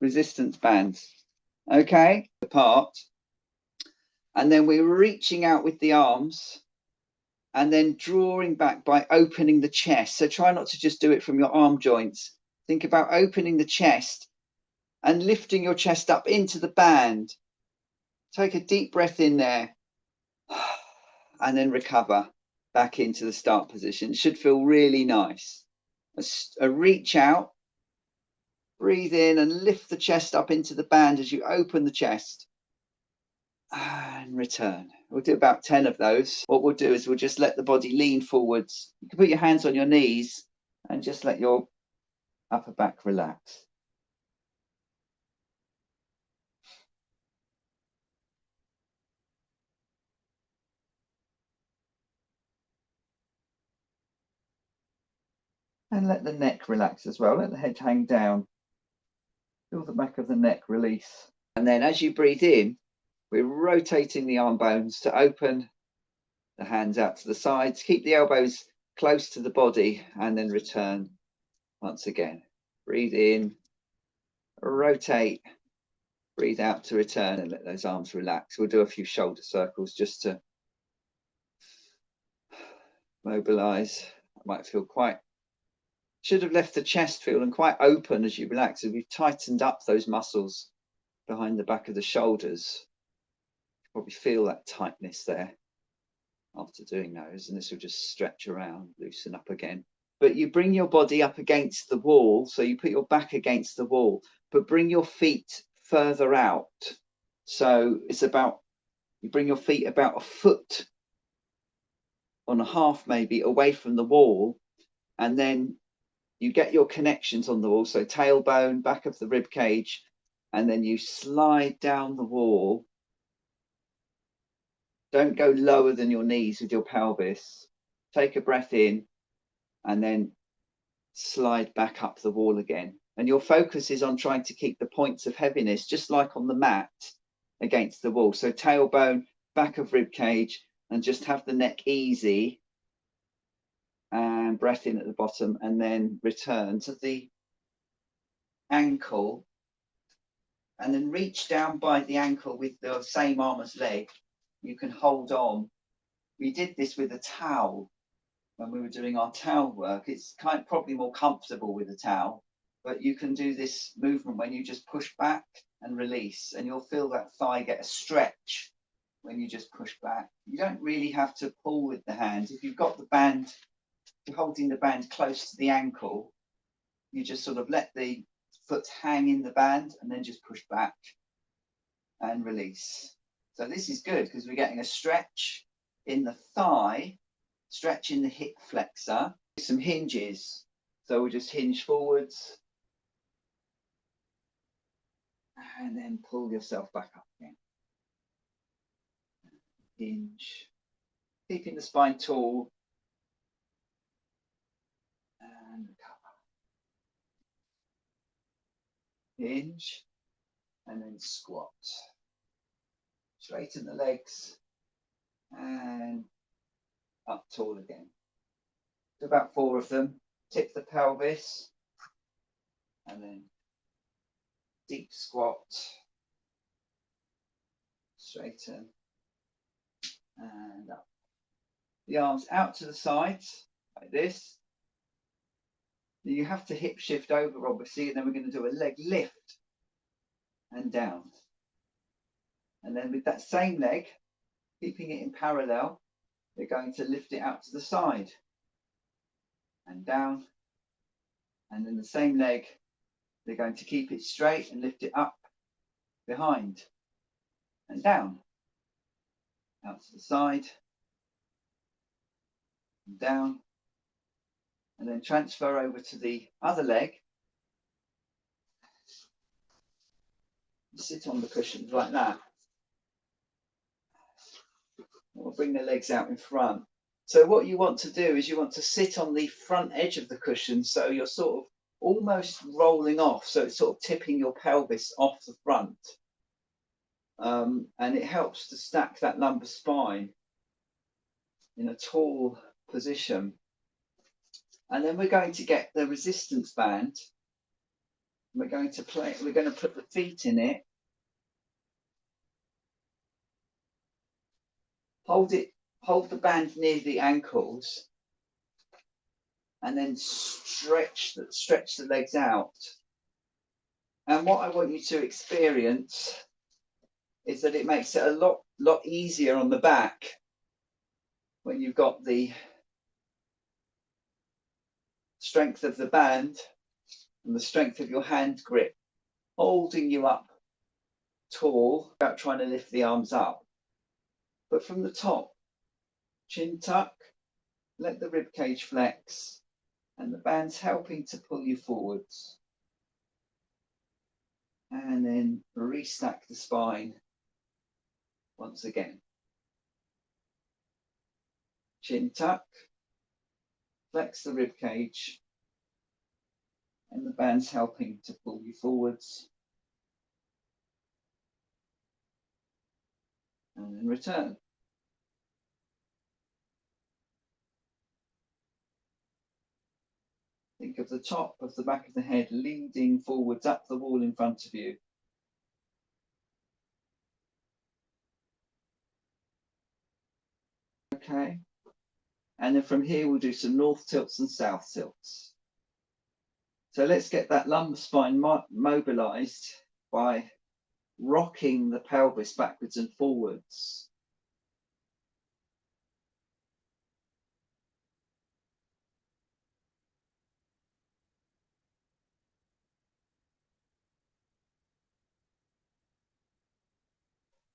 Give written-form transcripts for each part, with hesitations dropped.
resistance bands. Okay, apart. And then we're reaching out with the arms and then drawing back by opening the chest. So try not to just do it from your arm joints. Think about opening the chest and lifting your chest up into the band. Take a deep breath in there and then recover back into the start position. It should feel really nice. A reach out, breathe in and lift the chest up into the band as you open the chest and return. We'll do about 10 of those. What we'll do is we'll just let the body lean forwards. You can put your hands on your knees and just let your upper back relax. And let the neck relax as well. Let the head hang down. Feel the back of the neck release. And then as you breathe in, we're rotating the arm bones to open, the hands out to the sides. Keep the elbows close to the body and then return once again. Breathe in, rotate, breathe out to return and let those arms relax. We'll do a few shoulder circles just to mobilize. I might feel quite, should have left the chest feeling quite open as you relax. As we've tightened up those muscles behind the back of the shoulders. You probably feel that tightness there after doing those, and this will just stretch around, loosen up again. But you bring your body up against the wall, so you put your back against the wall, but bring your feet further out. So it's about, you bring your feet about a foot on a half maybe away from the wall, and then you get your connections on the wall, so tailbone, back of the rib cage, and then you slide down the wall. Don't go lower than your knees with your pelvis. Take a breath in and then slide back up the wall again. And your focus is on trying to keep the points of heaviness, just like on the mat, against the wall. So tailbone, back of rib cage, and just have the neck easy. And breath in at the bottom, and then return to the ankle. And then reach down by the ankle with the same arm as leg. You can hold on. We did this with a towel when we were doing our towel work. It's probably more comfortable with a towel, but you can do this movement when you just push back and release, and you'll feel that thigh get a stretch when you just push back. You don't really have to pull with the hands. If you've got the band, you're holding the band close to the ankle, you just sort of let the foot hang in the band and then just push back and release. So this is good because we're getting a stretch in the thigh, stretch in the hip flexor, some hinges. So we'll just hinge forwards and then pull yourself back up again. Hinge, keeping the spine tall and recover. Hinge and then squat. Straighten the legs and up tall again. Do about 4 of them. Tip the pelvis and then deep squat, straighten and up. The arms out to the sides like this. You have to hip shift over obviously, and then we're going to do a leg lift and down. And then with that same leg, keeping it in parallel, we're going to lift it out to the side and down. And then the same leg, they're going to keep it straight and lift it up behind and down, out to the side and down, and then transfer over to the other leg. Sit on the cushions like that. We'll bring the legs out in front. So what you want to do is you want to sit on the front edge of the cushion, so you're sort of almost rolling off, so it's sort of tipping your pelvis off the front. And it helps to stack that lumbar spine in a tall position. And then we're going to get the resistance band. We're going to put the feet in it. Hold the band near the ankles, and then stretch the legs out. And what I want you to experience is that it makes it a lot easier on the back when you've got the strength of the band and the strength of your hand grip holding you up tall without trying to lift the arms up. But from the top, chin tuck, let the rib cage flex, and the band's helping to pull you forwards. And then restack the spine once again. Chin tuck, flex the rib cage, and the band's helping to pull you forwards. And then return. Think of the top of the back of the head leading forwards up the wall in front of you. Okay. And then from here, we'll do some north tilts and south tilts. So let's get that lumbar spine mobilized by rocking the pelvis backwards and forwards.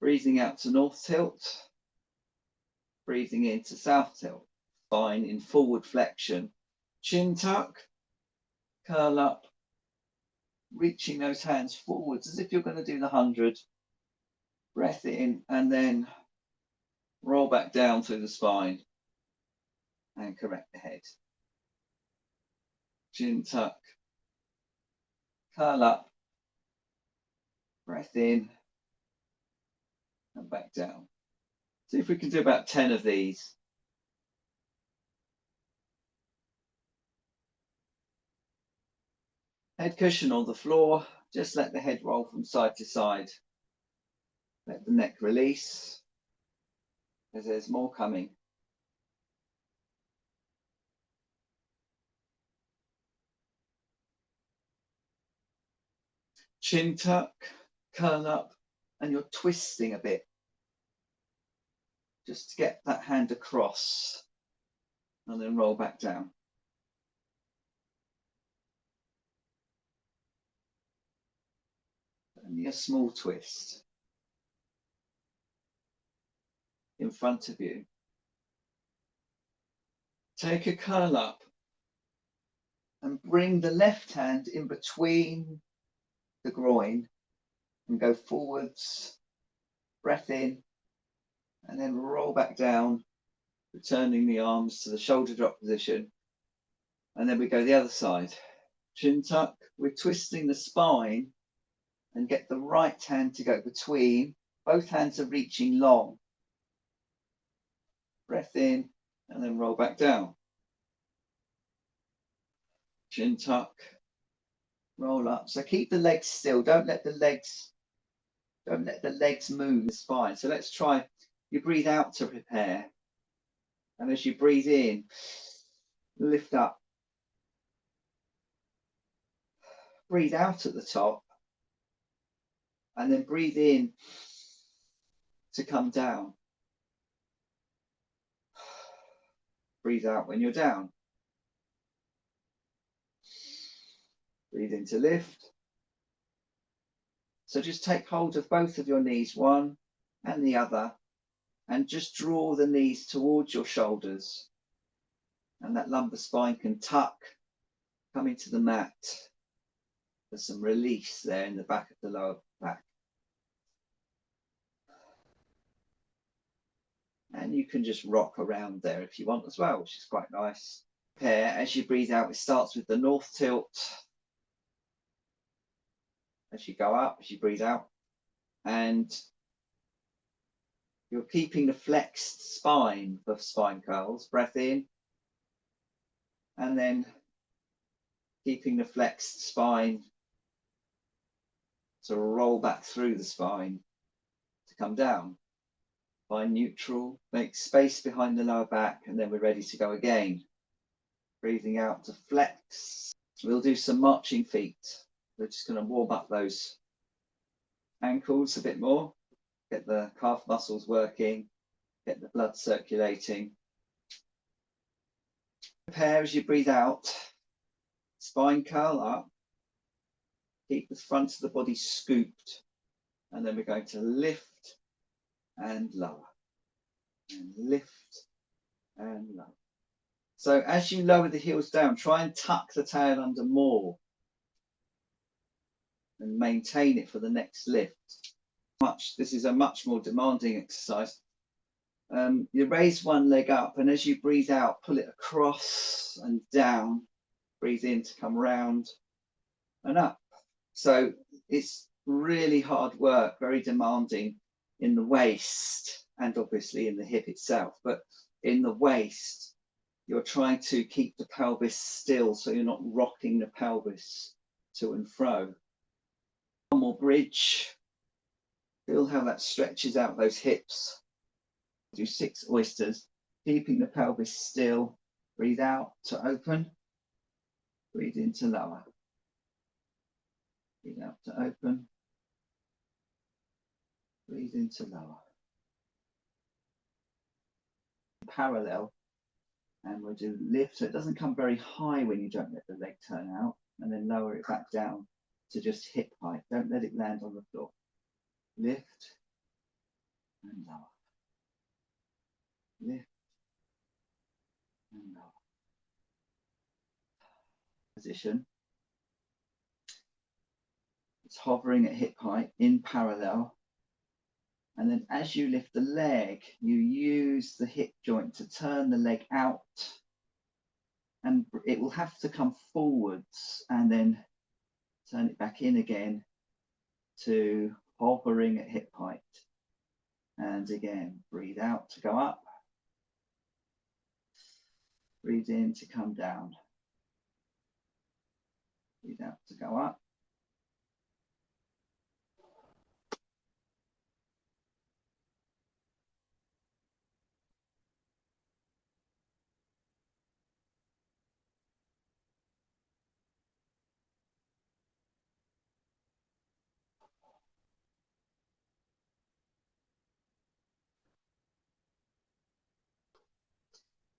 Breathing out to north tilt, breathing into south tilt. Spine in forward flexion. Chin tuck, curl up, reaching those hands forwards as if you're going to do the 100. Breath in and then roll back down through the spine and correct the head. Chin tuck, curl up, breath in and back down. See if we can do about 10 of these. Head cushion on the floor, just let the head roll from side to side. Let the neck release, as there's more coming. Chin tuck, curl up, and you're twisting a bit. Just to get that hand across, and then roll back down. Only a small twist. In front of you. Take a curl up and bring the left hand in between the groin and go forwards, breath in, and then roll back down, returning the arms to the shoulder drop position. And then we go the other side. Chin tuck, we're twisting the spine and get the right hand to go between. Both hands are reaching long. Breath in and then roll back down. Chin tuck, roll up. So keep the legs still. Don't let the legs move the spine. So let's try. You breathe out to prepare. And as you breathe in, lift up. Breathe out at the top. And then breathe in to come down. Breathe out when you're down. Breathe in to lift. So just take hold of both of your knees, one and the other, and just draw the knees towards your shoulders. And that lumbar spine can tuck, come into the mat. There's some release there in the back of the lower back. And you can just rock around there if you want as well, which is quite nice. As you breathe out, it starts with the north tilt. As you go up, as you breathe out, and you're keeping the flexed spine of spine curls. Breath in, and then keeping the flexed spine to roll back through the spine to come down. Find neutral, make space behind the lower back, and then we're ready to go again. Breathing out to flex. We'll do some marching feet. We're just going to warm up those ankles a bit more, get the calf muscles working, get the blood circulating. Prepare as you breathe out. Spine curl up. Keep the front of the body scooped. And then we're going to lift and lower. And lift and lower. So as you lower the heels down, try and tuck the tail under more. And maintain it for the next lift. This is a much more demanding exercise. You raise one leg up, and as you breathe out, pull it across and down. Breathe in to come round and up. So it's really hard work, very demanding in the waist and obviously in the hip itself. But in the waist, you're trying to keep the pelvis still so you're not rocking the pelvis to and fro. One more bridge. Feel how that stretches out those hips. Do 6 oysters, keeping the pelvis still. Breathe out to open. Breathe in to lower. Breathe out to open. Breathe in to lower. Parallel. And we'll do lift, so it doesn't come very high when you don't let the leg turn out, and then lower it back down to just hip height. Don't let it land on the floor. Lift and lower. Lift and lower. Position. It's hovering at hip height in parallel. And then as you lift the leg, you use the hip joint to turn the leg out. And it will have to come forwards and then turn it back in again to hovering at hip height. And again, breathe out to go up. Breathe in to come down. Breathe out to go up.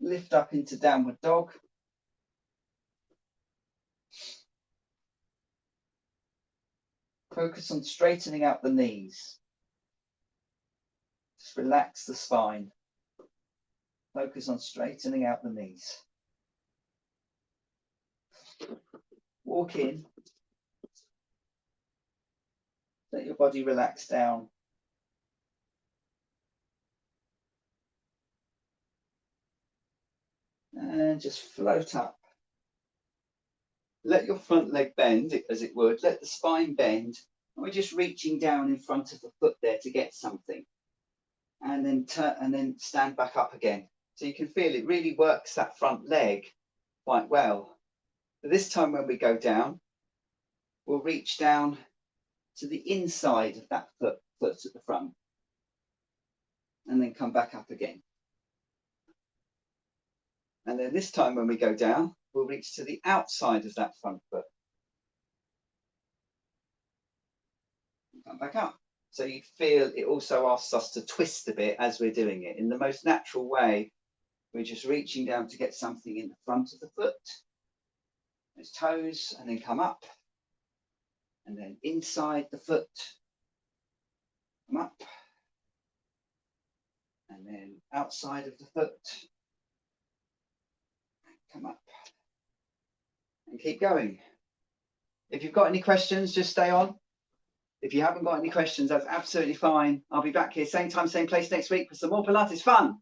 Lift up into downward dog. Focus on straightening out the knees. Just relax the spine. Focus on straightening out the knees. Walk in. Let your body relax down. And just float up. Let your front leg bend as it would. Let the spine bend. And we're just reaching down in front of the foot there to get something. And then turn and then stand back up again. So you can feel it really works that front leg quite well. But this time when we go down, we'll reach down to the inside of that foot at the front. And then come back up again. And then this time when we go down, we'll reach to the outside of that front foot. Come back up. So you feel it also asks us to twist a bit as we're doing it. In the most natural way, we're just reaching down to get something in the front of the foot. Those toes, and then come up. And then inside the foot. Come up. And then outside of the foot. Come up. And keep going. If you've got any questions, just stay on. If you haven't got any questions, that's absolutely fine. I'll be back here same time, same place next week for some more Pilates fun.